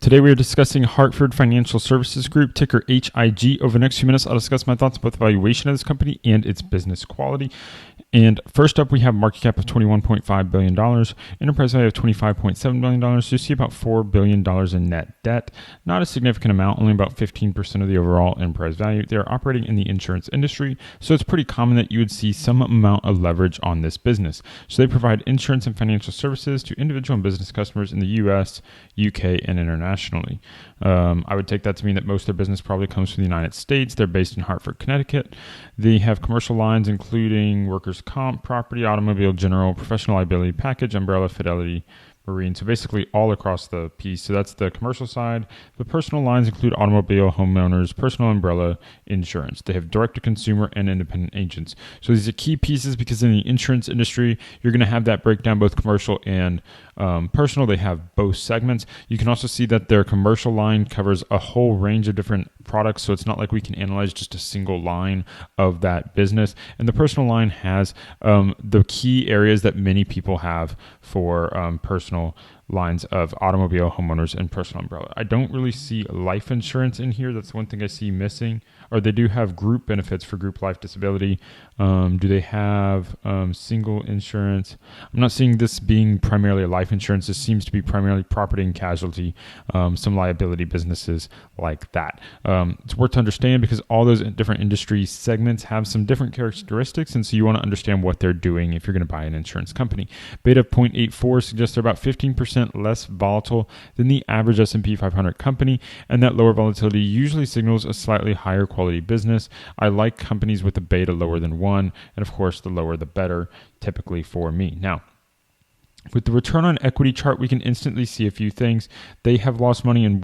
Today we are discussing Hartford Financial Services Group, ticker HIG. Over the next few minutes, I'll discuss my thoughts about the valuation of this company and its business quality. And first up, we have market cap of $21.5 billion, enterprise value of $25.7 billion. So you see about $4 billion in net debt. Not a significant amount, only about 15% of the overall enterprise value. They're operating in the insurance industry, so it's pretty common that you would see some amount of leverage on this business. So they provide insurance and financial services to individual and business customers in the US, UK, and internationally. I would take that to mean that most of their business probably comes from the United States. They're based in Hartford, Connecticut. They have commercial lines including workers' comp, property, automobile, general, professional liability, package, umbrella, fidelity, marine. So basically all across the piece. So that's the commercial side. The personal lines include automobile, homeowners, personal umbrella, insurance. They have direct-to-consumer and independent agents. So these are key pieces because in the insurance industry, you're going to have that breakdown, both commercial and personal. They have both segments. You can also see that their commercial line covers a whole range of different products. So it's not like we can analyze just a single line of that business. And the personal line has the key areas that many people have for personal lines of automobile, homeowners, and personal umbrella. I don't really see life insurance in here. That's one thing I see missing. Or they do have group benefits for group life disability. Do they have single insurance? I'm not seeing this being primarily a life insurance. This seems to be primarily property and casualty, some liability businesses like that. It's worth to understand because all those different industry segments have some different characteristics, and so you want to understand what they're doing if you're going to buy an insurance company. Beta of 0.84 suggests they're about 15% less volatile than the average S&P 500 company, and that lower volatility usually signals a slightly higher quality business. I like companies with a beta lower than 1, and of course the lower the better typically for me. Now, with the return on equity chart, we can instantly see a few things. They have lost money in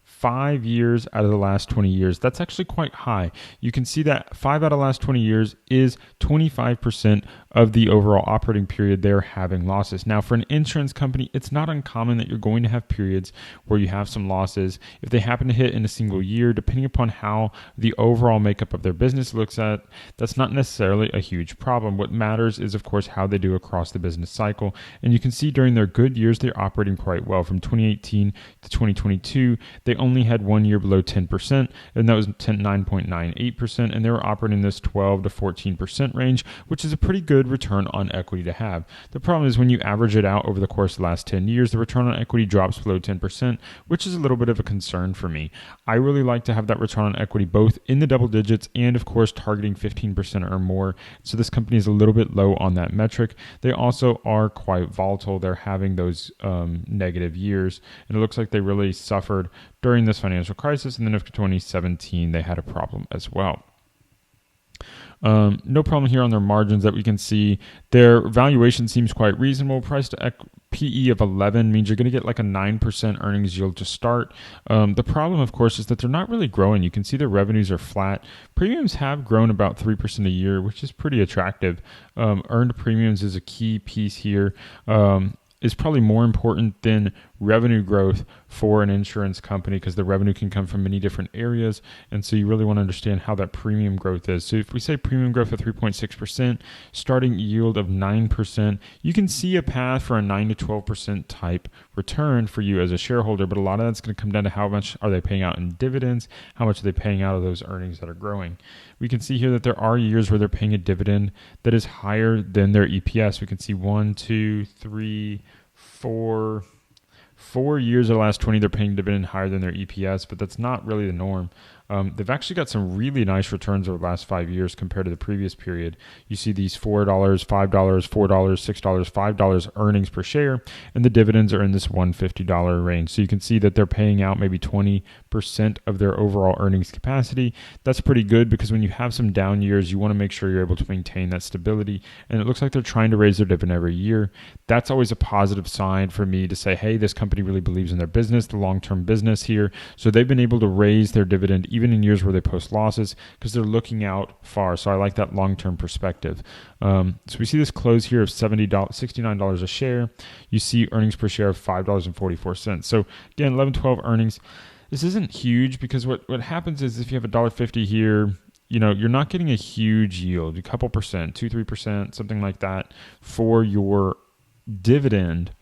5 years out of the last 20 years. That's actually quite high. You can see that 5 out of the last 20 years is 25% of the overall operating period they're having losses. Now, for an insurance company, it's not uncommon that you're going to have periods where you have some losses. If they happen to hit in a single year, depending upon how the overall makeup of their business looks at, that's not necessarily a huge problem. What matters is, of course, how they do across the business cycle. And you can see during their good years, they're operating quite well. From 2018 to 2022, they only had 1 year below 10%, and that was 9.98%, and they were operating in this 12 to 14% range, which is a pretty good return on equity to have. The problem is when you average it out over the course of the last 10 years, the return on equity drops below 10%, which is a little bit of a concern for me. I really like to have that return on equity both in the double digits and, of course, targeting 15% or more. So this company is a little bit low on that metric. They also are quite volatile. They're having those negative years, and it looks like they really suffered during this financial crisis, and then after 2017, they had a problem as well. No problem here on their margins that we can see. Their valuation seems quite reasonable. Price to PE of 11 means you're going to get like a 9% earnings yield to start. The problem, of course, is that they're not really growing. You can see their revenues are flat. Premiums have grown about 3% a year, which is pretty attractive. Earned premiums is a key piece here. Is probably more important than revenue growth for an insurance company because the revenue can come from many different areas. And so you really want to understand how that premium growth is. So if we say premium growth of 3.6%, starting yield of 9%, you can see a path for a 9 to 12% type return for you as a shareholder. But a lot of that's going to come down to how much are they paying out in dividends, how much are they paying out of those earnings that are growing. We can see here that there are years where they're paying a dividend that is higher than their EPS. We can see 4 years of the last 20, they're paying dividend higher than their EPS, but that's not really the norm. They've actually got some really nice returns over the last 5 years compared to the previous period. You see these $4, $5, $4, $6, $5 earnings per share, and the dividends are in this $150 range. So you can see that they're paying out maybe 20% of their overall earnings capacity. That's pretty good because when you have some down years, you want to make sure you're able to maintain that stability. And it looks like they're trying to raise their dividend every year. That's always a positive sign for me to say, hey, this company really believes in their business, the long-term business here. So they've been able to raise their dividend even in years where they post losses because they're looking out far. So I like that long-term perspective. So we see this close here of $69 a share. You see earnings per share of $5.44. So again, 11-12 earnings. This isn't huge because what happens is if you have $1.50 here, you're not getting a huge yield, a couple percent, 2-3%, something like that for your dividend.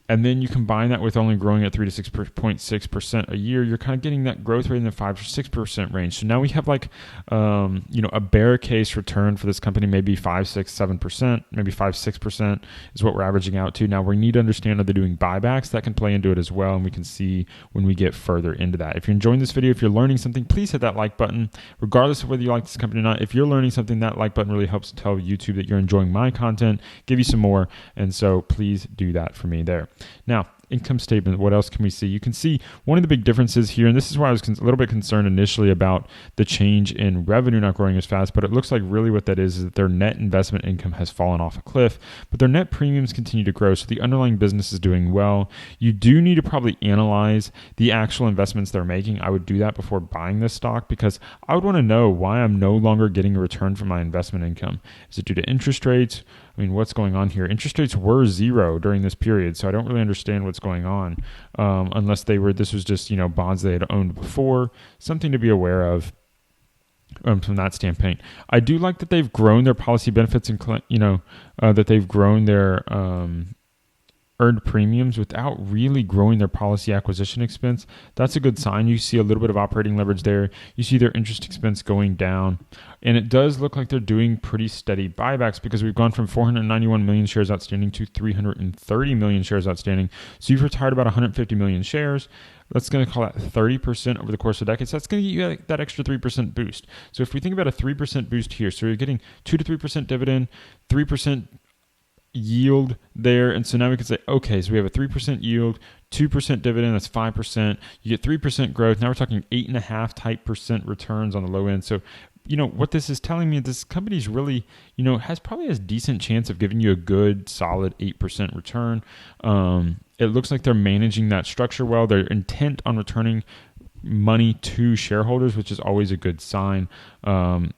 And then you combine that with only growing at 3 to 6.6% a year, you're kind of getting that growth rate in the 5 to 6% range. So now we have like, a bear case return for this company, maybe 5, 6, 7%, maybe 5, 6% is what we're averaging out to. Now we need to understand, are they doing buybacks? That can play into it as well. And we can see when we get further into that. If you're enjoying this video, if you're learning something, please hit that like button, regardless of whether you like this company or not. If you're learning something, that like button really helps tell YouTube that you're enjoying my content, give you some more. And so please do that for me there. Now, income statement, what else can we see? You can see one of the big differences here, and this is why I was a little bit concerned initially about the change in revenue not growing as fast, but it looks like really what that is that their net investment income has fallen off a cliff, but their net premiums continue to grow, so the underlying business is doing well. You do need to probably analyze the actual investments they're making. I would do that before buying this stock because I would want to know why I'm no longer getting a return from my investment income. Is it due to interest rates? I mean, what's going on here? Interest rates were 0 during this period, so I don't really understand what's going on unless this was just, bonds they had owned before, something to be aware of from that standpoint. I do like that they've grown their policy benefits and, that they've grown their earned premiums without really growing their policy acquisition expense. That's a good sign. You see a little bit of operating leverage there. You see their interest expense going down. And it does look like they're doing pretty steady buybacks because we've gone from 491 million shares outstanding to 330 million shares outstanding. So you've retired about 150 million shares. That's going to call that 30% over the course of a decade. So that's going to get you that extra 3% boost. So if we think about a 3% boost here, so you're getting 2 to 3% dividend, 3% yield there. And so now we can say, okay, so we have a 3% yield, 2% dividend, that's 5%. You get 3% growth. Now we're talking 8.5 type percent returns on the low end. So, what this is telling me, this company is really, has probably a decent chance of giving you a good, solid 8% return. It looks like they're managing that structure well. They're intent on returning money to shareholders, which is always a good sign.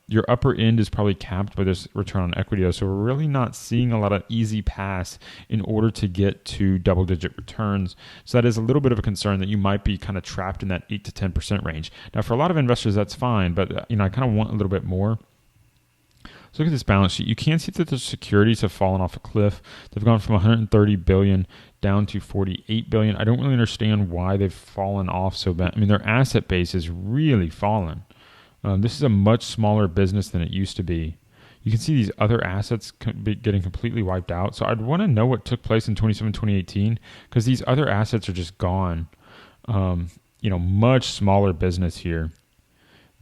Your upper end is probably capped by this return on equity, so we're really not seeing a lot of easy pass in order to get to double-digit returns. So that is a little bit of a concern that you might be kind of trapped in that 8 to 10% range. Now, for a lot of investors, that's fine, but I kind of want a little bit more. So look at this balance sheet. You can see that the securities have fallen off a cliff. They've gone from 130 billion down to 48 billion. I don't really understand why they've fallen off so bad. I mean, their asset base is really fallen. This is a much smaller business than it used to be. You can see these other assets getting completely wiped out. So I'd want to know what took place in 2017, 2018, because these other assets are just gone. Much smaller business here.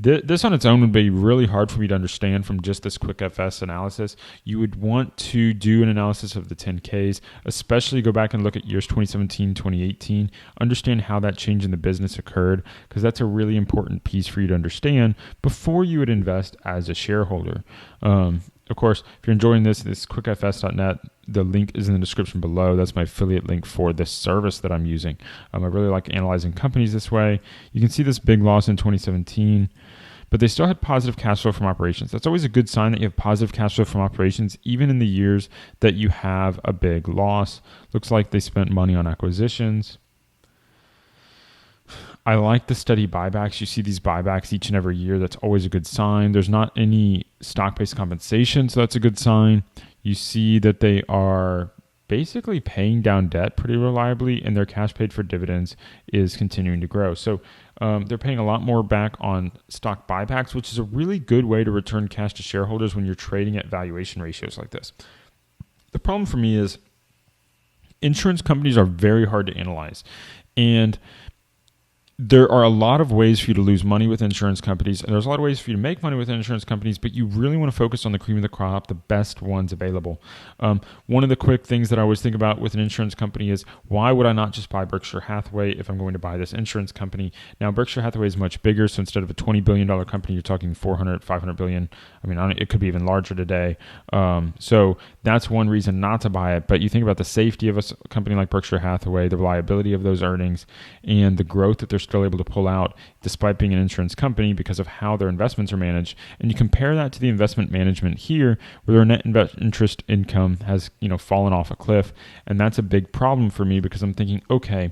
This on its own would be really hard for me to understand from just this quick FS analysis. You would want to do an analysis of the 10Ks, especially go back and look at years 2017, 2018, understand how that change in the business occurred, because that's a really important piece for you to understand before you would invest as a shareholder. Of course, if you're enjoying this quickfs.net, the link is in the description below. That's my affiliate link for this service that I'm using. I really like analyzing companies this way. You can see this big loss in 2017, but they still had positive cash flow from operations. That's always a good sign that you have positive cash flow from operations, even in the years that you have a big loss. Looks like they spent money on acquisitions. I like the steady buybacks. You see these buybacks each and every year. That's always a good sign. There's not any stock-based compensation, so that's a good sign. You see that they are basically paying down debt pretty reliably, and their cash paid for dividends is continuing to grow. So they're paying a lot more back on stock buybacks, which is a really good way to return cash to shareholders when you're trading at valuation ratios like this. The problem for me is insurance companies are very hard to analyze, and there are a lot of ways for you to lose money with insurance companies, and there's a lot of ways for you to make money with insurance companies, but you really want to focus on the cream of the crop, the best ones available. One of the quick things that I always think about with an insurance company is, why would I not just buy Berkshire Hathaway if I'm going to buy this insurance company? Now, Berkshire Hathaway is much bigger, so instead of a $20 billion company, you're talking 400, 500 billion. I mean, it could be even larger today. So that's one reason not to buy it, but you think about the safety of a company like Berkshire Hathaway, the reliability of those earnings, and the growth that they're still able to pull out despite being an insurance company because of how their investments are managed. And you compare that to the investment management here, where their net interest income has fallen off a cliff. And that's a big problem for me because I'm thinking, okay,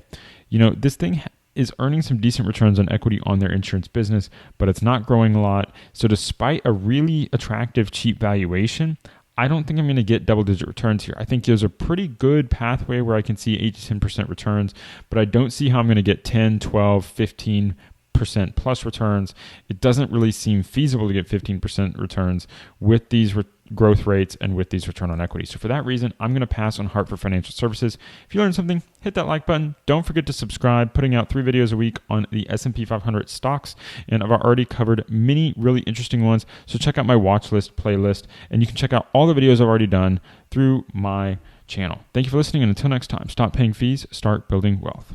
this thing is earning some decent returns on equity on their insurance business, but it's not growing a lot. So despite a really attractive, cheap valuation, I don't think I'm going to get double-digit returns here. I think there's a pretty good pathway where I can see 8 to 10% returns, but I don't see how I'm going to get 10, 12, 15% plus returns. It doesn't really seem feasible to get 15% returns with these growth rates and with these return on equity. So for that reason, I'm going to pass on Hartford Financial Services. If you learned something, hit that like button. Don't forget to subscribe. Putting out 3 videos a week on the S&P 500 stocks, and I've already covered many really interesting ones. So check out my watch list playlist, and you can check out all the videos I've already done through my channel. Thank you for listening, and until next time, stop paying fees, start building wealth.